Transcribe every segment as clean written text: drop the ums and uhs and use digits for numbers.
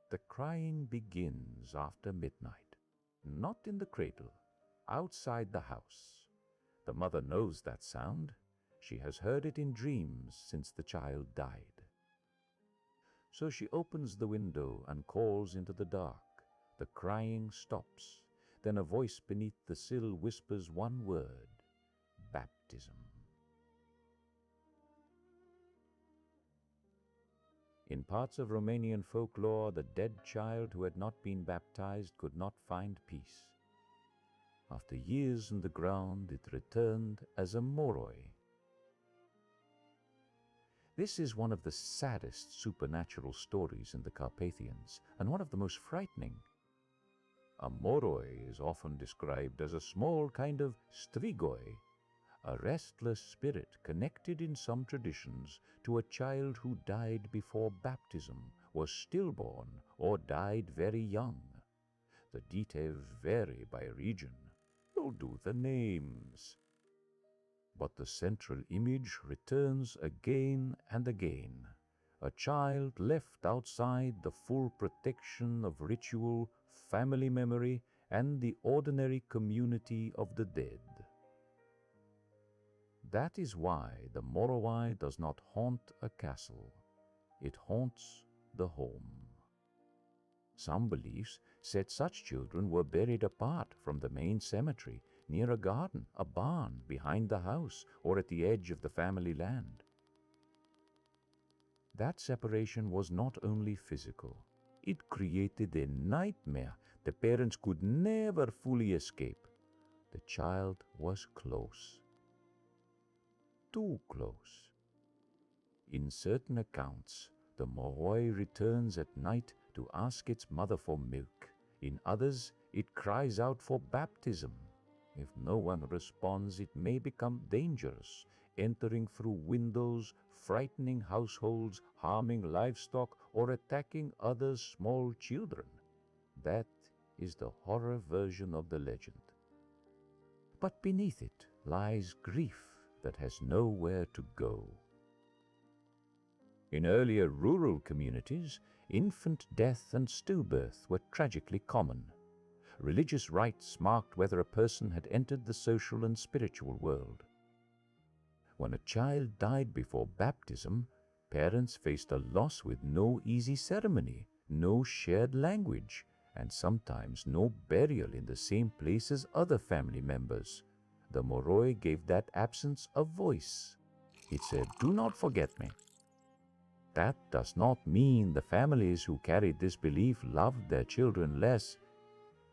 The crying begins after midnight, not in the cradle, outside the house. The mother knows that sound. She has heard it in dreams since the child died. So she opens the window and calls into the dark. The crying stops. Then a voice beneath the sill whispers one word: baptism. In parts of Romanian folklore, the dead child who had not been baptized could not find peace. After years in the ground, it returned as a moroi. This is one of the saddest supernatural stories in the Carpathians, and one of the most frightening. A moroi is often described as a small kind of strigoi, a restless spirit connected in some traditions to a child who died before baptism, was stillborn, or died very young. The details vary by region. So do the names. But the central image returns again and again. A child left outside the full protection of ritual, family memory, and the ordinary community of the dead. That is why the Moroi does not haunt a castle. It haunts the home. Some beliefs said such children were buried apart from the main cemetery, near a garden, a barn, behind the house, or at the edge of the family land. That separation was not only physical. It created a nightmare the parents could never fully escape. The child was close. Too close. In certain accounts, the moroi returns at night to ask its mother for milk. In others, it cries out for baptism. If no one responds, it may become dangerous, entering through windows, frightening households, harming livestock, or attacking other small children. That is the horror version of the legend. But beneath it lies grief that has nowhere to go. In earlier rural communities, infant death and stillbirth were tragically common. Religious rites marked whether a person had entered the social and spiritual world. When a child died before baptism, parents faced a loss with no easy ceremony, no shared language, and sometimes no burial in the same place as other family members. The moroi gave that absence a voice. It said, "Do not forget me." That does not mean the families who carried this belief loved their children less.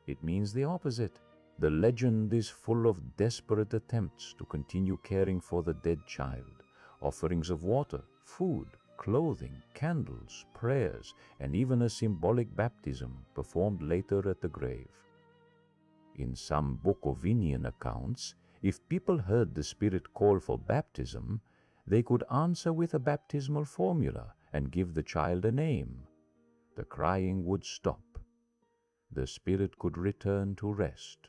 It means the opposite. The legend is full of desperate attempts to continue caring for the dead child. Offerings of water, food, clothing, candles, prayers, and even a symbolic baptism performed later at the grave. In some Bukovinian accounts, if people heard the spirit call for baptism, they could answer with a baptismal formula and give the child a name. The crying would stop. The spirit could return to rest.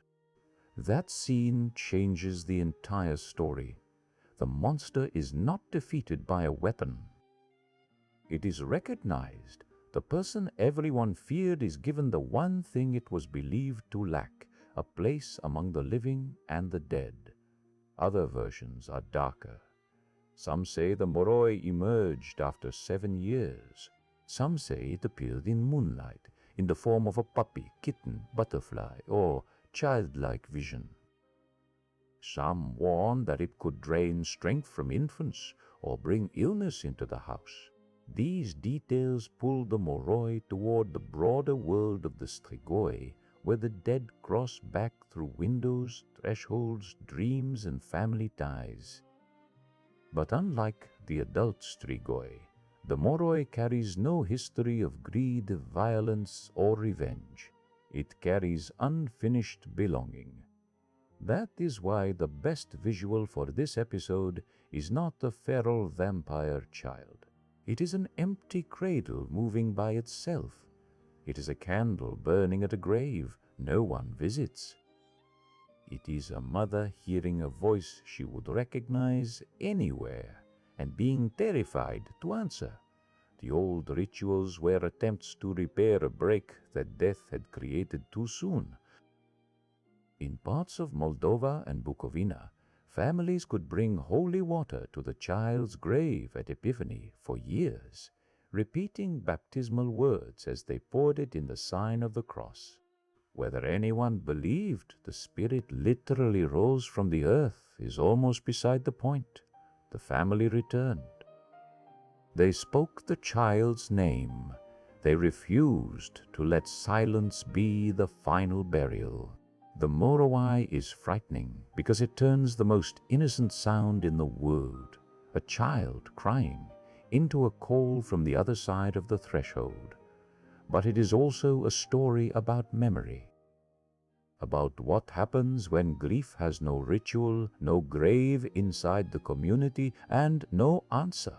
That scene changes the entire story. The monster is not defeated by a weapon. It is recognized. The person everyone feared is given the one thing it was believed to lack: a place among the living and the dead. Other versions are darker. Some say the moroi emerged after 7 years. Some say it appeared in moonlight, in the form of a puppy, kitten, butterfly, or childlike vision. Some warn that it could drain strength from infants or bring illness into the house. These details pull the moroi toward the broader world of the strigoi, where the dead cross back through windows, thresholds, dreams, and family ties. But unlike the adult strigoi, the moroi carries no history of greed, violence, or revenge. It carries unfinished belonging. That is why the best visual for this episode is not a feral vampire child. It is an empty cradle moving by itself. It is a candle burning at a grave no one visits. It is a mother hearing a voice she would recognize anywhere and being terrified to answer. The old rituals were attempts to repair a break that death had created too soon. In parts of Moldova and Bukovina, families could bring holy water to the child's grave at Epiphany for years, repeating baptismal words as they poured it in the sign of the cross. Whether anyone believed the spirit literally rose from the earth is almost beside the point. The family returned. They spoke the child's name. They refused to let silence be the final burial. The Moroi is frightening because it turns the most innocent sound in the world, a child crying, into a call from the other side of the threshold. But it is also a story about memory, about what happens when grief has no ritual, no grave inside the community, and no answer.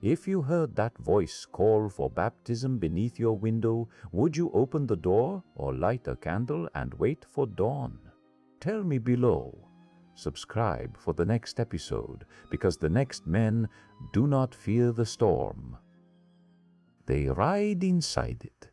If you heard that voice call for baptism beneath your window, would you open the door or light a candle and wait for dawn? Tell me below. Subscribe for the next episode, because the next men do not fear the storm. They ride inside it.